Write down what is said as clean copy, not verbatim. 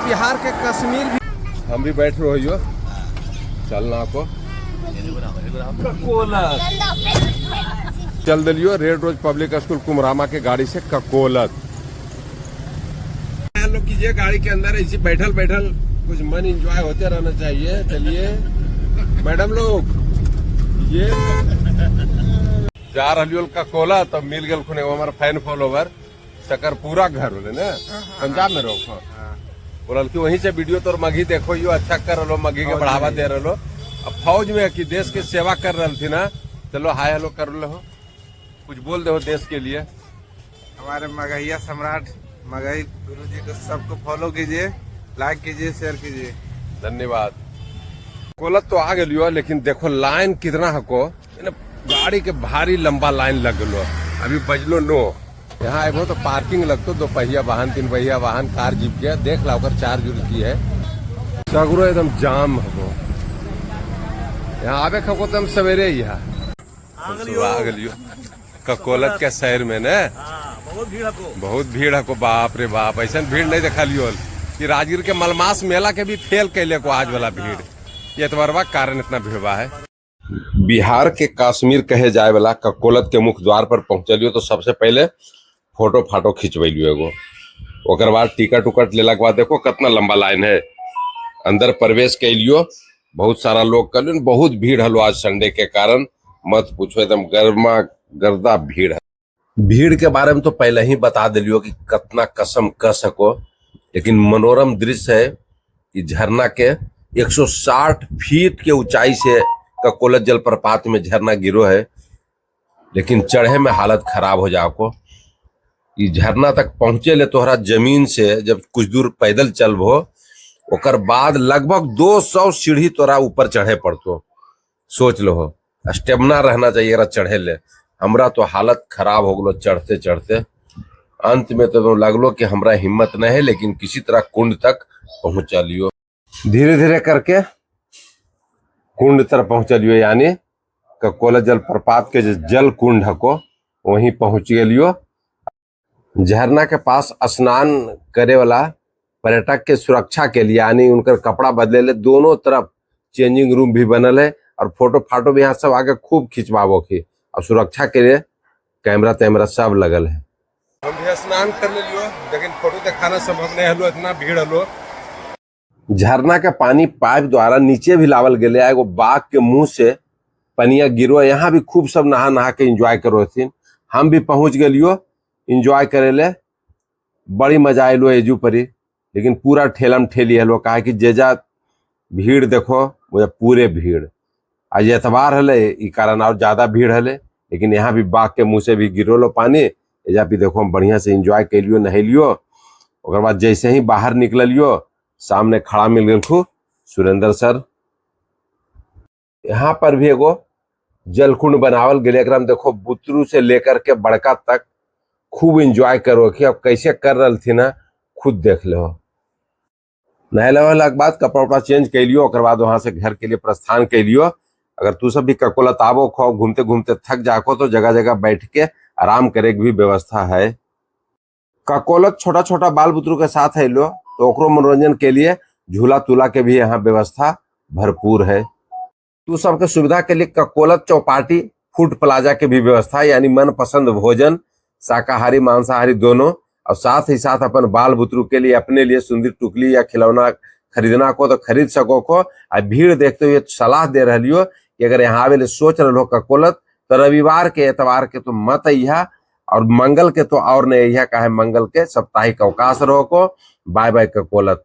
बिहार के कश्मीर भी हम भी बैठ रहे हो चलना को चल दिलियो रेड रोज पब्लिक स्कूल कुमरामा के गाड़ी से ककोलत लोग कीजिए गाड़ी के अंदर इसी बैठल बैठल कुछ मन एंजॉय होते रहना चाहिए। चलिए मैडम लोग ये जा रही ककोला तब मिल गए खुने हमारा फैन फॉलोवर शकर पूरा घर बोले ना पंजाब में रहो बोल कि वहीं से वीडियो तो मघी देखो यो अच्छा कर रहो मघी के बढ़ावा दे रहो। अब फौज में कि देश की सेवा कर रही थी ना चलो हाय हेलो कर लो कुछ बोल दो देश के लिए। हमारे मगहिया सम्राट मगही गुरु जी को सबको फॉलो कीजिए, लाइक कीजिए, शेयर कीजिए। धन्यवाद। कोलत तो आ गई लेकिन देखो लाइन कितना हको गाड़ी के भारी लंबा लाइन लग गलो अभी बजलो नो। यहाँ एगो तो पार्किंग लगतो 2 पहिया वाहन 3 पहिया वाहन कार जीप के देख ला कर चार्ज की है सगरो एकदम जाम हको। यहाँ आवे खको तुम सवेरे यहाँ आ गलियो ककोलत के शहर में ने बहुत भीड़ हको बाप रे बाप ऐसा भीड़ नहीं देखा लियो कि राजगीर के मलमास मेला के भी फेल कैले को आज वाला भीड़ ये एतवारवा कारण इतना भीड़वा है। बिहार के कश्मीर कहे जाए वाला ककोलत के मुख्य द्वार पर पहुंचलियो तो सबसे पहले फोटो फाटो खिंचवैलियो एगो ओकर बाद टिकट उकट लेला के बाद देखो कितना लंबा लाइन है अंदर प्रवेश कैलियो बहुत सारा लोग कर बहुत भीड़ हलो आज संडे के कारण मत पूछो एकदम गर्मा गर्दा भीड़ है। भीड़ के बारे में तो पहले ही बता दिलियो कि कितना कसम कह सको लेकिन मनोरम दृश्य है कि झरना के 160 फीट के ऊंचाई से ककोलत जलप्रपात में झरना गिरो है लेकिन चढ़े में हालत खराब हो जाओ को ये झरना तक पहुंचे ले तोहरा जमीन से जब कुछ दूर पैदल चलबो ओकर बाद लगभग 200 सीढ़ी तोरा ऊपर चढ़े पड़तो। सोच लो स्टेमिना रहना चाहिए चढ़े ले हमरा तो हालत खराब हो गलो चढ़ते चढ़ते अंत में तो लगलो कि हमरा हिम्मत नहीं है लेकिन किसी तरह कुंड तक पहुंचा लियो धीरे धीरे करके कुंड तरफ पहुंचलियो यानी ककोलत जलप्रपात के जो जल कुंड हको वहीं पहुंच गलियो। झरना के पास स्नान करे वाला पर्यटक के सुरक्षा के लिए यानी उनकर कपड़ा बदले ले दोनों तरफ चेंजिंग रूम भी बनल है और फोटो फाटो भी यहाँ सब आगे खूब खिंचवाबो की और सुरक्षा के लिए कैमरा तैमरा सब लगल है। हम भी स्नान कर लियो लेकिन फोटो दिखाना संभव नहीं हलो इतना भीड़ हलो। झरना के पानी पाइप द्वारा नीचे भी लावल गया एगो बाघ के मुंह से पनिया गिरो यहाँ भी खूब सब नहा नहा के एंजॉय करो थी। हम भी पहुंच गलियो एंजॉय करे ले बड़ी मजा आयलो एजू परी लेकिन पूरा ठेलम ठेली हलो कहा कि जेजा भीड़ देखो वो पूरे भीड़ आज एतवार हले ई कारण और ज्यादा भीड़ हले लेकिन यहाँ भी बाघ के मुंह से भी गिरोलो पानी एजा भी देखो हम बढ़िया से एंजॉय कैलियो नहेलियो ओकर बाद जैसे ही बाहर निकलियो सामने खड़ा मिल गए खू सुरेंद्र सर। यहाँ पर भी एगो जलकुंड बनावल गए देखो बुतरू से लेकर के बड़का तक खूब एंजॉय करो कि अब कैसे कर रही थी ना खुद देख लो। नहला के बाद कपड़ा उपड़ा चेंज कैलियो ओकर बाद वहां से घर के लिए प्रस्थान कैलियो। अगर तू सब भी ककोलत आबो खो घूमते घूमते थक जाको तो जगह जगह बैठ के आराम करे की भी व्यवस्था है। ककोलत छोटा छोटा बाल बुतरू के साथ है लो तो ओकरो मनोरंजन के लिए झूला तूला के भी यहाँ व्यवस्था भरपूर है। तू सबके सुविधा के लिए ककोलत चौपाटी फूड प्लाजा के भी व्यवस्था यानी मनपसंद भोजन शाकाहारी मांसाहारी दोनों और साथ ही साथ अपन बाल बुतरू के लिए अपने लिए सुंदर टुकली या खिलौना खरीदना को तो खरीद सको को। और भीड़ देखते हुए तो सलाह दे रही हो कि अगर यहाँ आवे सोच रहे हो ककोलत तो रविवार के एतवार के तो मत अइहा और मंगल के तो और नहीं अइहा काहे मंगल के साप्ताहिक अवकाश रहो को। Bye bye Kakolat.